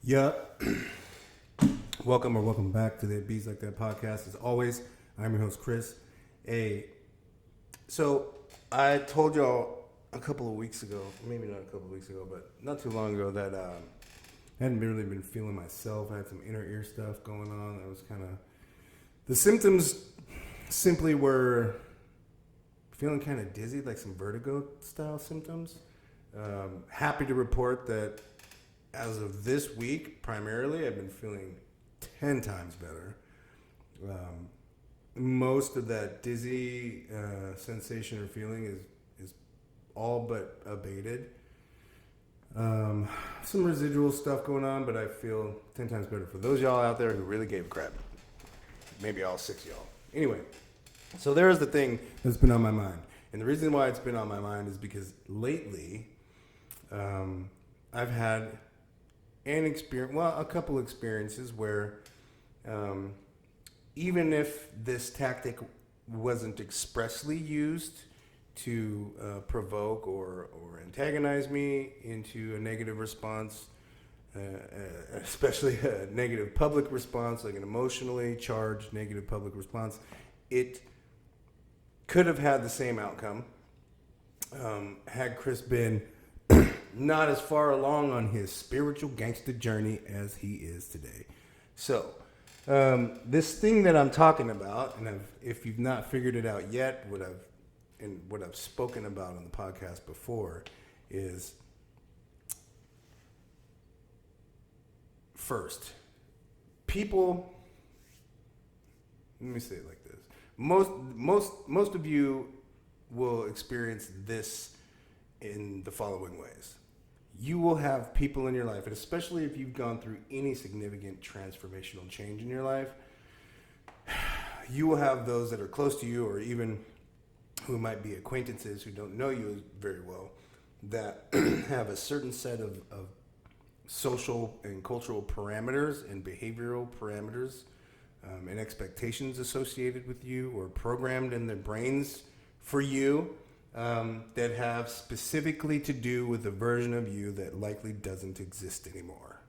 Yeah. Welcome back to the Bees Like That podcast. As always, I'm your host, Chris. So I told y'all a couple of weeks ago, maybe not a couple of weeks ago, but not too long ago, that I hadn't really been feeling myself. I had some inner ear stuff going on. I was kind of, the symptoms simply were feeling kind of dizzy, like some vertigo style symptoms. Happy to report that as of this week, primarily, I've been feeling 10 times better. Most of that dizzy sensation or feeling is all but abated. Some residual stuff going on, but I feel 10 times better. For those y'all out there who really gave a crap, maybe all 6 y'all. Anyway, so there's the thing that's been on my mind. And the reason why it's been on my mind is because lately I've had a couple experiences where even if this tactic wasn't expressly used to provoke or antagonize me into a negative response, especially a negative public response, like an emotionally charged negative public response, it could have had the same outcome had Chris been not as far along on his spiritual gangster journey as he is today. So, this thing that I'm talking about, and if you've not figured it out yet, what I've spoken about on the podcast before is, first, people. Let me say it like this: most of you will experience this in the following ways. You will have people in your life, and especially if you've gone through any significant transformational change in your life, you will have those that are close to you, or even who might be acquaintances who don't know you very well, that have a certain set of social and cultural parameters and behavioral parameters and expectations associated with you, or programmed in their brains for you, that have specifically to do with a version of you that likely doesn't exist anymore.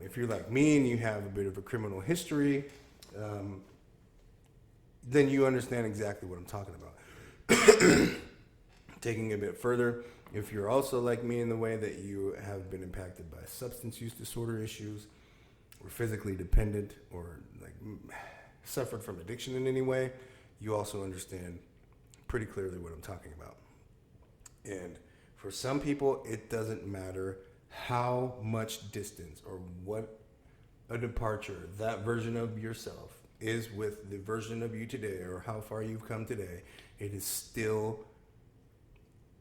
If you're like me and you have a bit of a criminal history, then you understand exactly what I'm talking about. Taking it a bit further, if you're also like me in the way that you have been impacted by substance use disorder issues, or physically dependent, or like suffered from addiction in any way, you also understand pretty clearly what I'm talking about. And for some people, it doesn't matter how much distance or what a departure that version of yourself is with the version of you today, or how far you've come today. It is still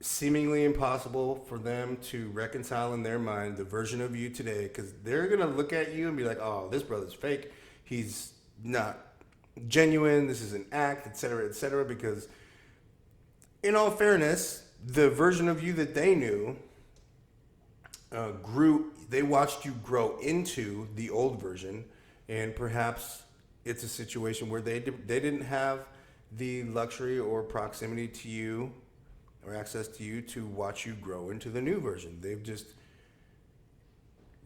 seemingly impossible for them to reconcile in their mind the version of you today, because they're going to look at you and be like, oh, this brother's fake. He's not genuine. This is an act, et cetera, because in all fairness, the version of you that they knew they watched you grow into the old version, and perhaps it's a situation where they didn't have the luxury or proximity to you or access to you to watch you grow into the new version. They've just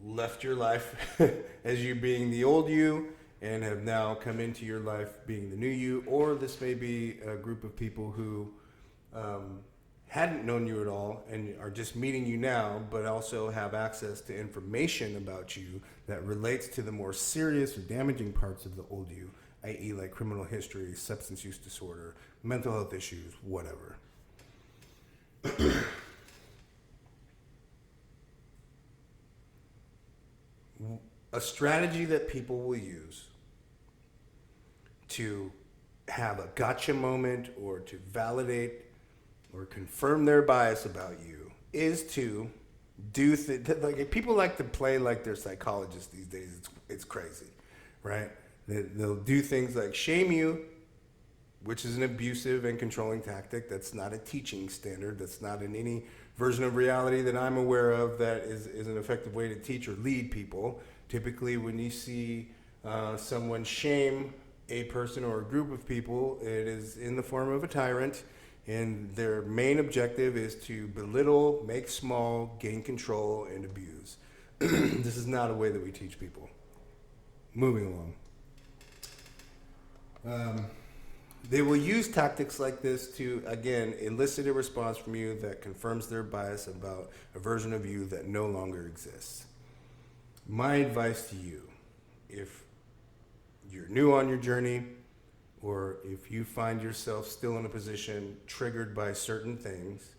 left your life as you being the old you and have now come into your life being the new you. Or this may be a group of people who hadn't known you at all and are just meeting you now, but also have access to information about you that relates to the more serious or damaging parts of the old you, i.e. like criminal history, substance use disorder, mental health issues, whatever. A strategy that people will use to have a gotcha moment, or to validate or confirm their bias about you, is to do like people like to play like they're psychologists these days. It's crazy, right? They'll do things like shame you, which is an abusive and controlling tactic. That's not a teaching standard. That's not in any version of reality that I'm aware of that is an effective way to teach or lead people. Typically, when you see someone shame a person or a group of people, it is in the form of a tyrant, and their main objective is to belittle, make small, gain control, and abuse. This is not a way that we teach people. Moving along. They will use tactics like this to, again, elicit a response from you that confirms their bias about a version of you that no longer exists. My advice to you, if you're new on your journey, or if you find yourself still in a position triggered by certain things,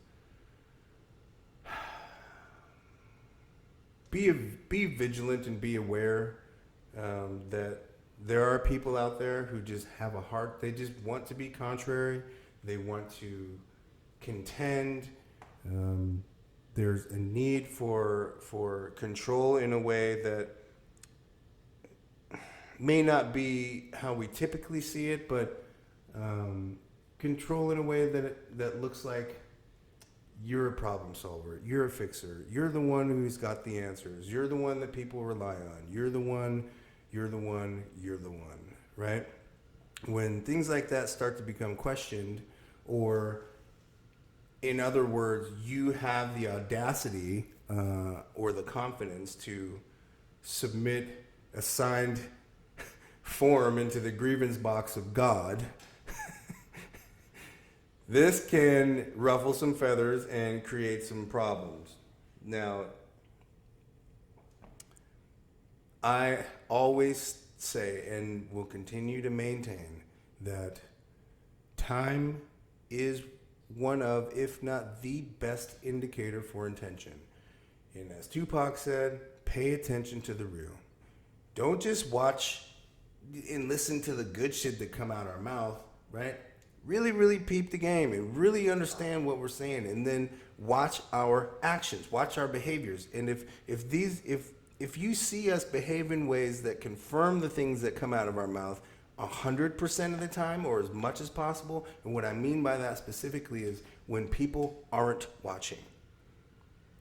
be vigilant and be aware that there are people out there who just have a heart. They just want to be contrary. They want to contend. There's a need for control in a way that may not be how we typically see it, but control in a way that looks like you're a problem solver. You're a fixer. You're the one who's got the answers. You're the one that people rely on. You're the one, right? When things like that start to become questioned, or in other words, you have the audacity or the confidence to submit a signed form into the grievance box of God, this can ruffle some feathers and create some problems. Now, I always say and will continue to maintain that time is one of, if not the best indicator for intention. And as Tupac said, pay attention to the real. Don't just watch and listen to the good shit that come out our mouth, right? Really, really peep the game and really understand what we're saying, and then watch our actions, watch our behaviors. And if you see us behave in ways that confirm the things that come out of our mouth 100% of the time, or as much as possible, and what I mean by that specifically is when people aren't watching.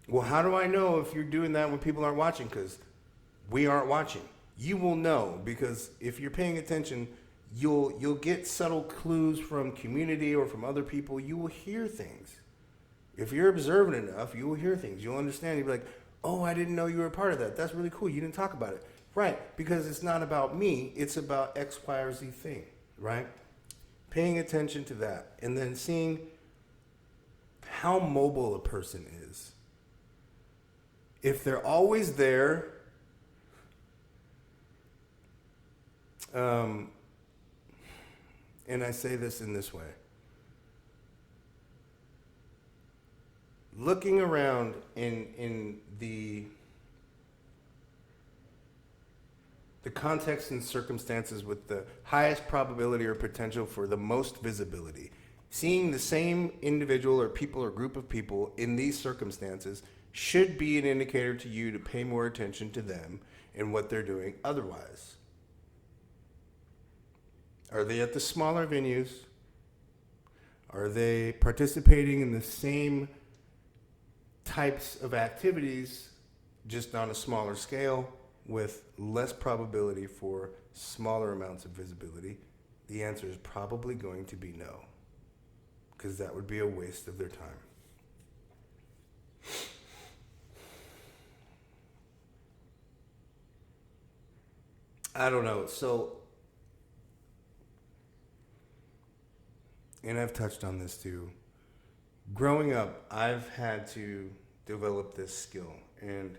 Well, how do I know if you're doing that when people aren't watching? Because we aren't watching. You will know, because if you're paying attention, you'll get subtle clues from community or from other people. You will hear things. If you're observant enough, you will hear things. You'll understand. You'll be like, oh, I didn't know you were a part of that. That's really cool. You didn't talk about it. Right, because it's not about me. It's about X, Y, or Z thing, right? Paying attention to that, and then seeing how mobile a person is. If they're always there, and I say this in this way. Looking around in the context and circumstances with the highest probability or potential for the most visibility, seeing the same individual or people or group of people in these circumstances should be an indicator to you to pay more attention to them and what they're doing otherwise. Are they at the smaller venues? Are they participating in the same types of activities, just on a smaller scale, with less probability for smaller amounts of visibility? The answer is probably going to be no, because that would be a waste of their time. I don't know. So, and I've touched on this too. Growing up, I've had to develop this skill, and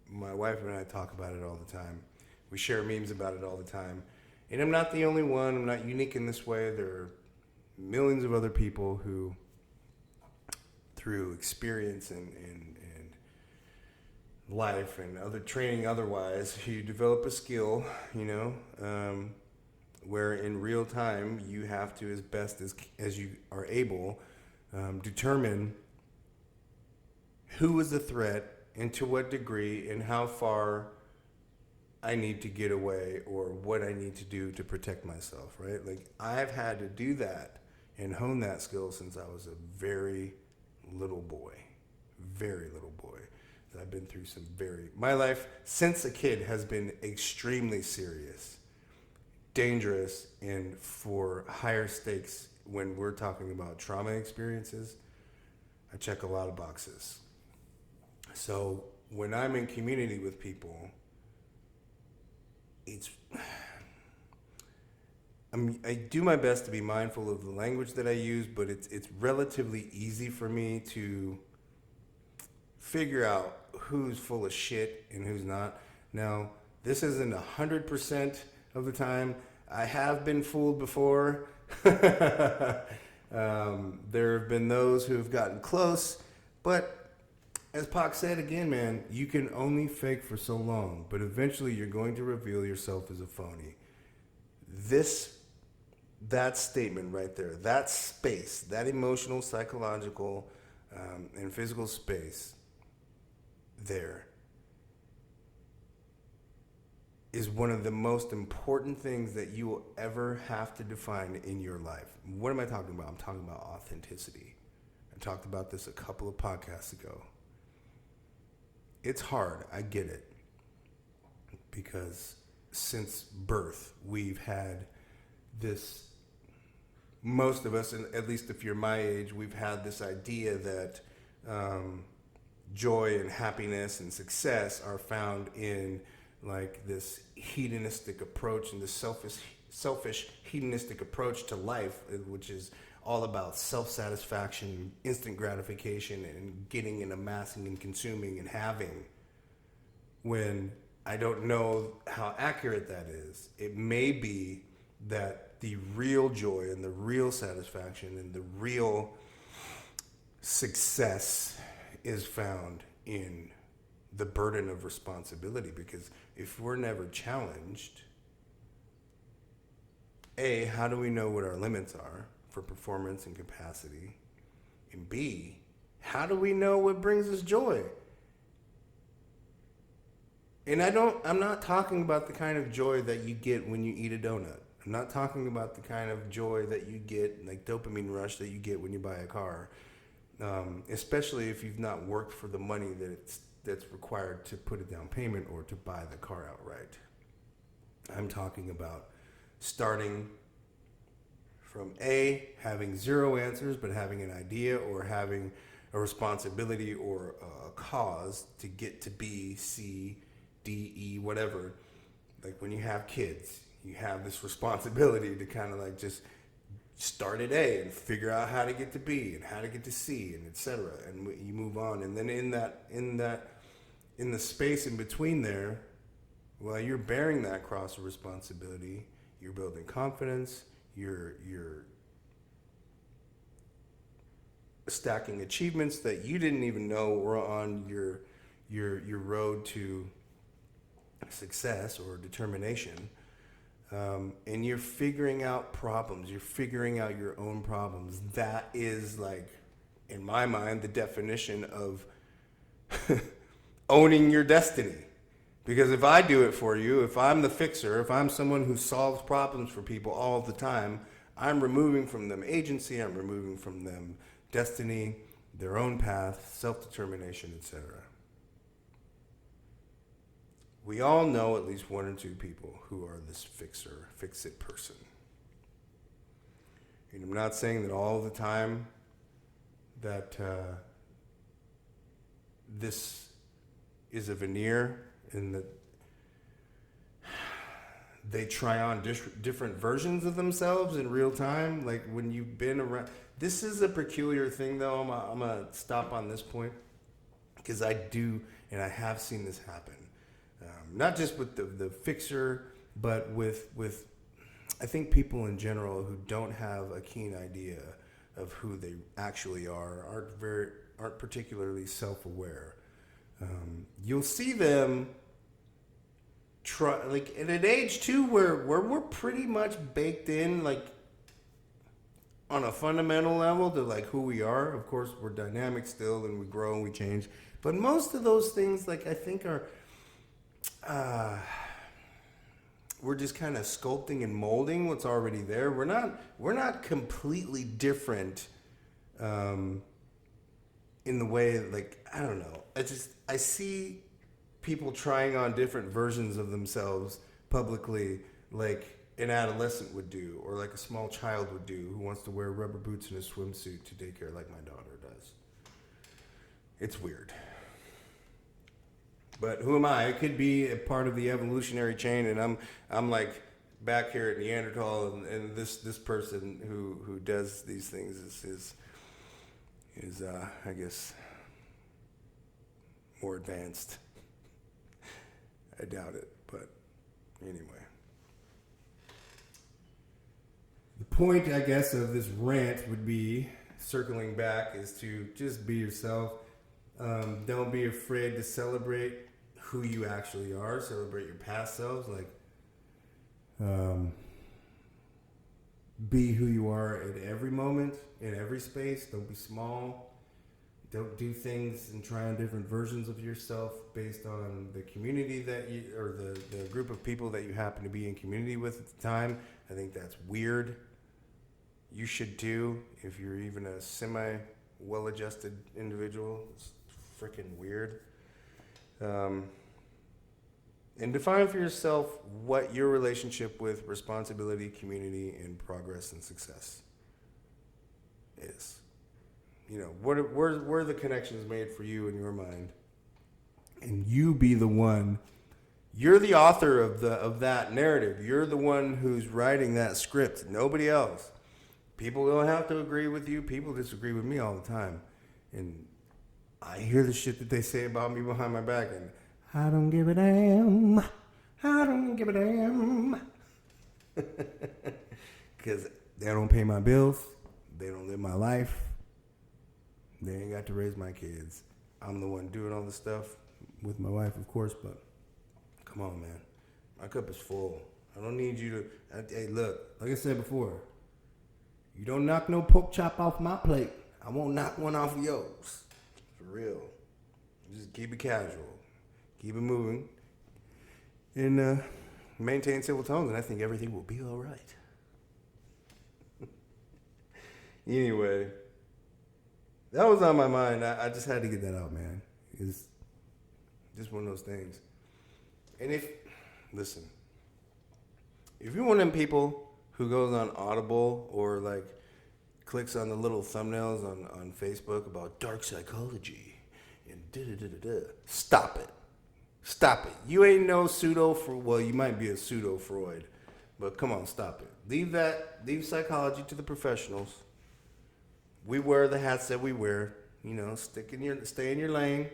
my wife and I talk about it all the time. We share memes about it all the time. And I'm not the only one. I'm not unique in this way. There are millions of other people who, through experience and life and other training otherwise, you develop a skill, where in real time you have to, as best as you are able, determine who is a threat and to what degree and how far I need to get away or what I need to do to protect myself, right? Like, I've had to do that and hone that skill since I was a very little boy. Very little boy. I've been through my life since a kid has been extremely serious, dangerous, and for higher stakes when we're talking about trauma experiences. I check a lot of boxes. So when I'm in community with people, it's I do my best to be mindful of the language that I use, but it's relatively easy for me to figure out who's full of shit and who's not. Now, this isn't 100% of the time. I have been fooled before. There have been those who have gotten close, but as Pac said again, man, you can only fake for so long, but eventually you're going to reveal yourself as a phony. That statement right there, that space, that emotional, psychological, and physical space there is one of the most important things that you will ever have to define in your life. What am I talking about? I'm talking about authenticity. I talked about this a couple of podcasts ago. It's hard, I get it, because since birth, we've had this, most of us, and at least if you're my age, we've had this idea that joy and happiness and success are found in like this hedonistic approach and this selfish hedonistic approach to life, which is all about self-satisfaction, instant gratification, and getting and amassing and consuming and having. When I don't know how accurate that is. It may be that the real joy and the real satisfaction and the real success is found in the burden of responsibility, because if we're never challenged, A, how do we know what our limits are for performance and capacity? And B, how do we know what brings us joy? And I'm not talking about the kind of joy that you get when you eat a donut. I'm not talking about the kind of joy that you get, like dopamine rush that you get when you buy a car. Especially if you've not worked for the money that's required to put a down payment or to buy the car outright. I'm talking about starting from A, having zero answers, but having an idea or having a responsibility or a cause to get to B, C, D, E, whatever. Like when you have kids, you have this responsibility to kind of like just start at A and figure out how to get to B and how to get to C and etc. And you move on. And then in the space in between there, while you're bearing that cross of responsibility, you're building confidence, you're stacking achievements that you didn't even know were on your road to success or determination. And you're figuring out problems. You're figuring out your own problems. That is, like, in my mind, the definition of owning your destiny. Because if I do it for you, if I'm the fixer, if I'm someone who solves problems for people all the time, I'm removing from them agency, I'm removing from them destiny, their own path, self-determination, etc. We all know at least one or two people who are this fixer, fix-it person. And I'm not saying that all the time that this is a veneer and that they try on different versions of themselves in real time. Like when you've been around, this is a peculiar thing though. I'm gonna stop on this point because I do, and I have seen this happen. Not just with the fixer, but with I think people in general who don't have a keen idea of who they actually aren't particularly self-aware. You'll see them try, like at an age too where we're pretty much baked in, like on a fundamental level to like who we are. Of course, we're dynamic still, and we grow and we change. But most of those things, like I think, are we're just kind of sculpting and molding what's already there. We're not completely different in the way, like, I don't know. I see people trying on different versions of themselves publicly, like an adolescent would do, or like a small child would do who wants to wear rubber boots and a swimsuit to daycare like my daughter does. It's weird. But who am I? It could be a part of the evolutionary chain, and I'm like back here at Neanderthal, and this person who does these things is I guess more advanced. I doubt it, but anyway. The point, I guess, of this rant would be, circling back, is to just be yourself. Don't be afraid to celebrate who you actually are. Celebrate your past selves. Like, be who you are at every moment, in every space. Don't be small. Don't do things and try on different versions of yourself based on the community that you, or the group of people that you happen to be in community with at the time. I think that's weird. You should do, if you're even a semi well-adjusted individual. It's freaking weird. And define for yourself what your relationship with responsibility, community, and progress and success is. You know, where are the connections made for you in your mind? And you be the one. You're the author of that narrative. You're the one who's writing that script. Nobody else. People don't have to agree with you. People disagree with me all the time. And I hear the shit that they say about me behind my back, and I don't give a damn. I don't give a damn. Because they don't pay my bills. They don't live my life. They ain't got to raise my kids. I'm the one doing all the stuff with my wife, of course, but come on, man. My cup is full. I don't need you to... Hey, look, like I said before, you don't knock no pork chop off my plate, I won't knock one off of yours. For real. Just keep it casual. Keep it moving. And maintain civil tones, and I think everything will be all right. Anyway, that was on my mind. I just had to get that out, man. It's just one of those things. And if you're one of them people who goes on Audible or like clicks on the little thumbnails on Facebook about dark psychology and stop it. Stop it. You ain't no well, you might be a pseudo Freud, but come on, stop it. Leave psychology to the professionals. We wear the hats that we wear. You know, stay in your lane.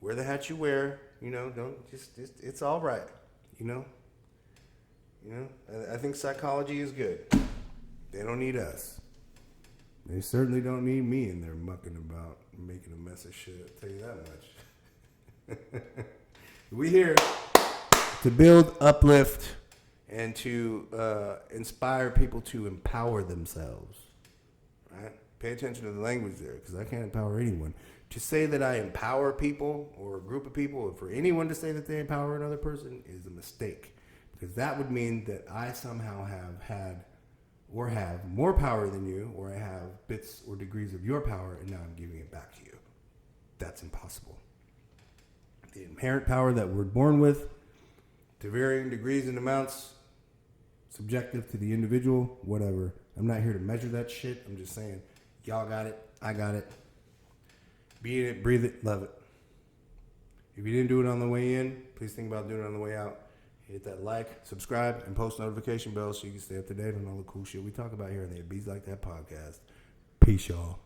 Wear the hat you wear. You know, don't just it's all right. You know. I think psychology is good. They don't need us. They certainly don't need me in there mucking about, making a mess of shit. I'll tell you that much. We here to build, uplift, and to inspire people to empower themselves. Right? Pay attention to the language there, because I can't empower anyone. To say that I empower people or a group of people, or for anyone to say that they empower another person is a mistake. Because that would mean that I somehow have had or have more power than you, or I have bits or degrees of your power, and now I'm giving it back to you. That's impossible. The inherent power that we're born with, to varying degrees and amounts, subjective to the individual, whatever. I'm not here to measure that shit. I'm just saying, y'all got it, I got it. Be in it, breathe it, love it. If you didn't do it on the way in, please think about doing it on the way out. Hit that like, subscribe, and post notification bell so you can stay up to date on all the cool shit we talk about here on the Bees Like That podcast. Peace, y'all.